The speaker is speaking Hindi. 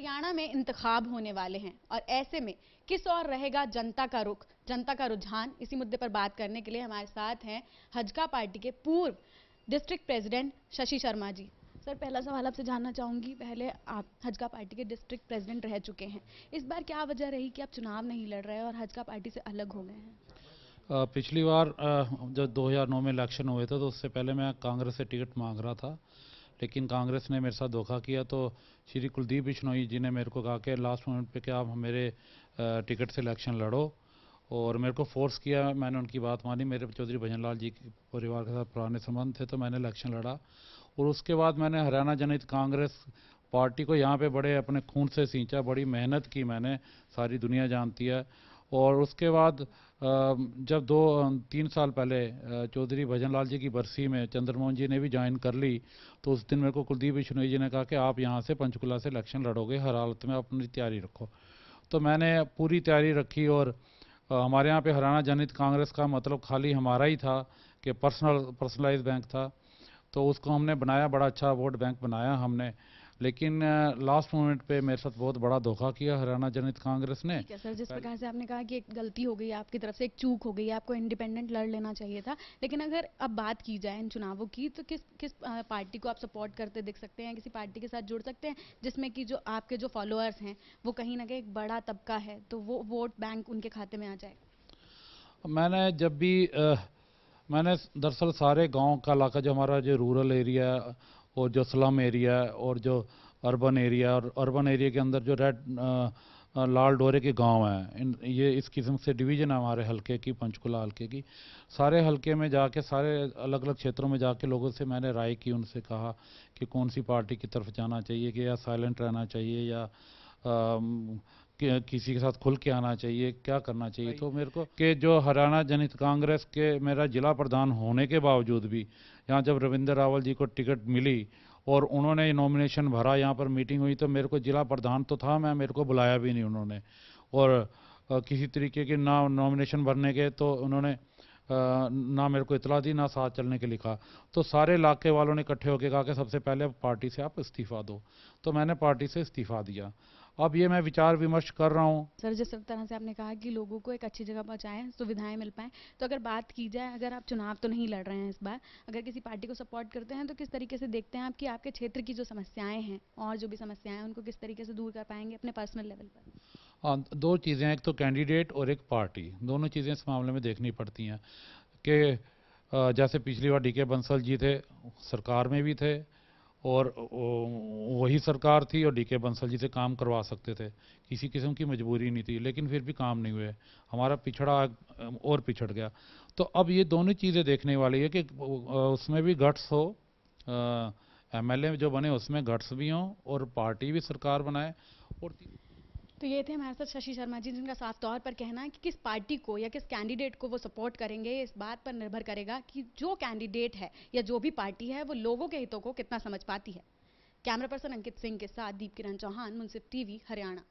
हरियाणा में इंतखाब होने वाले हैं और ऐसे में किस और रहेगा जनता का रुख, जनता का रुझान। इसी मुद्दे पर बात करने के लिए हमारे साथ हैं हजका पार्टी के पूर्व district president Shashi Sharma ji. Sir, पहला सवाल आपसे जानना चाहूंगी, पहले आप हजका पार्टी के डिस्ट्रिक्ट प्रेसिडेंट रह चुके हैं, इस बार क्या वजह रही कि आप चुनाव नहीं लड़ रहे और हजका पार्टी से अलग हो गए हैं? पिछली बार जब 2009 में इलेक्शन हुए थे तो उससे पहले मैं कांग्रेस से टिकट मांग रहा था, लेकिन कांग्रेस ने मेरे साथ धोखा किया। तो श्री कुलदीप बिश्नोई जी ने मेरे को कहा कि लास्ट मोमेंट पे कि आप मेरे टिकट से इलेक्शन लड़ो, और मेरे को फोर्स किया। मैंने उनकी बात मानी। मेरे चौधरी भजन लाल जी के परिवार के साथ पुराने संबंध थे, तो मैंने इलेक्शन लड़ा। और उसके बाद मैंने हरियाणा जनहित कांग्रेस पार्टी को यहाँ पे बड़े अपने खून से सींचा, बड़ी मेहनत की मैंने, सारी दुनिया जानती है। और उसके बाद जब 2-3 साल पहले चौधरी भजन लाल जी की बरसी में चंद्रमोहन जी ने भी ज्वाइन कर ली, तो उस दिन मेरे को कुलदीप बिश्नोई जी ने कहा कि आप यहाँ से पंचकुला से इलेक्शन लड़ोगे, हर हालत में अपनी तैयारी रखो। तो मैंने पूरी तैयारी रखी। और हमारे यहाँ पे हरियाणा जनहित कांग्रेस का मतलब खाली हमारा ही था कि पर्सनलाइज बैंक था, तो उसको हमने बनाया, बड़ा अच्छा वोट बैंक बनाया हमने। लेकिन लास्ट मोमेंट पे मेरे साथ बहुत बड़ा धोखा किया हरियाणा जनहित कांग्रेस ने। ठीक है सर, जिस प्रकार से आपने कहा कि एक गलती हो गई आपकी तरफ से, एक चूक हो गई, आपको इंडिपेंडेंट लड़ लेना चाहिए था, लेकिन अगर अब बात की जाए इन चुनावों की तो किस किस पार्टी को आप सपोर्ट करते दिख सकते हैं, किसी पार्टी के साथ जुड़ सकते हैं जिसमें कि जो आपके जो फॉलोअर्स हैं वो कहीं ना कहीं एक बड़ा तबका है, तो वो वोट बैंक उनके खाते में आ जाए? मैंने जब भी मैंने दरअसल सारे गांव का इलाका, जो हमारा जो रूरल एरिया और जो स्लम एरिया और जो अर्बन एरिया, और अर्बन एरिया के अंदर जो लाल डोरे के गांव हैं, ये इस किस्म से डिवीजन है हमारे हलके की, पंचकुला हलके की। सारे हलके में जाके, सारे अलग अलग क्षेत्रों में जाके लोगों से मैंने राय की, उनसे कहा कि कौन सी पार्टी की तरफ जाना चाहिए, कि या साइलेंट रहना चाहिए, या किसी के साथ खुल के आना चाहिए, क्या करना चाहिए। तो मेरे को कि जो हरियाणा जनहित कांग्रेस के मेरा जिला प्रधान होने के बावजूद भी, यहाँ जब रविंद्र रावल जी को टिकट मिली और उन्होंने नॉमिनेशन भरा, यहाँ पर मीटिंग हुई, तो मेरे को जिला प्रधान तो था मैं, मेरे को बुलाया भी नहीं उन्होंने। और किसी तरीके के ना नॉमिनेशन भरने के तो उन्होंने ना मेरे को इतला दी, ना साथ चलने के लिखा। तो सारे इलाके वालों ने इकट्ठे होकर कहा कि सबसे पहले पार्टी से आप इस्तीफा दो। तो मैंने पार्टी से इस्तीफा दिया। अब ये मैं विचार विमर्श कर रहा हूँ। सर, जिस तरह से आपने कहा कि लोगों को एक अच्छी जगह पहुंचाएं, सुविधाएं मिल पाएं, तो अगर बात की जाए, अगर आप चुनाव तो नहीं लड़ रहे हैं इस बार, अगर किसी पार्टी को सपोर्ट करते हैं तो किस तरीके से देखते हैं आप कि आपके क्षेत्र की जो समस्याएं हैं और जो भी समस्याएं हैं उनको किस तरीके से दूर कर पाएंगे अपने पर्सनल लेवल पर? हाँ, दो चीज़ें हैं, एक तो कैंडिडेट और एक पार्टी, दोनों चीज़ें इस मामले में देखनी पड़ती हैं। कि जैसे पिछली बार डीके बंसल जी थे, सरकार में भी थे, और वही सरकार थी और डीके बंसल जी से काम करवा सकते थे, किसी किस्म की मजबूरी नहीं थी, लेकिन फिर भी काम नहीं हुए, हमारा पिछड़ा और पिछड़ गया। तो अब ये दोनों चीज़ें देखने वाली है कि उसमें भी गट्स हो, एमएलए जो बने उसमें गट्स भी हों, और पार्टी भी सरकार बनाए। और तो ये थे हमारे साथ शशि शर्मा जी, जिनका साफ तौर पर कहना है कि किस पार्टी को या किस कैंडिडेट को वो सपोर्ट करेंगे, इस बात पर निर्भर करेगा कि जो कैंडिडेट है या जो भी पार्टी है वो लोगों के हितों को कितना समझ पाती है। कैमरा पर्सन अंकित सिंह के साथ दीप किरण चौहान, मुंसिफ टीवी, हरियाणा।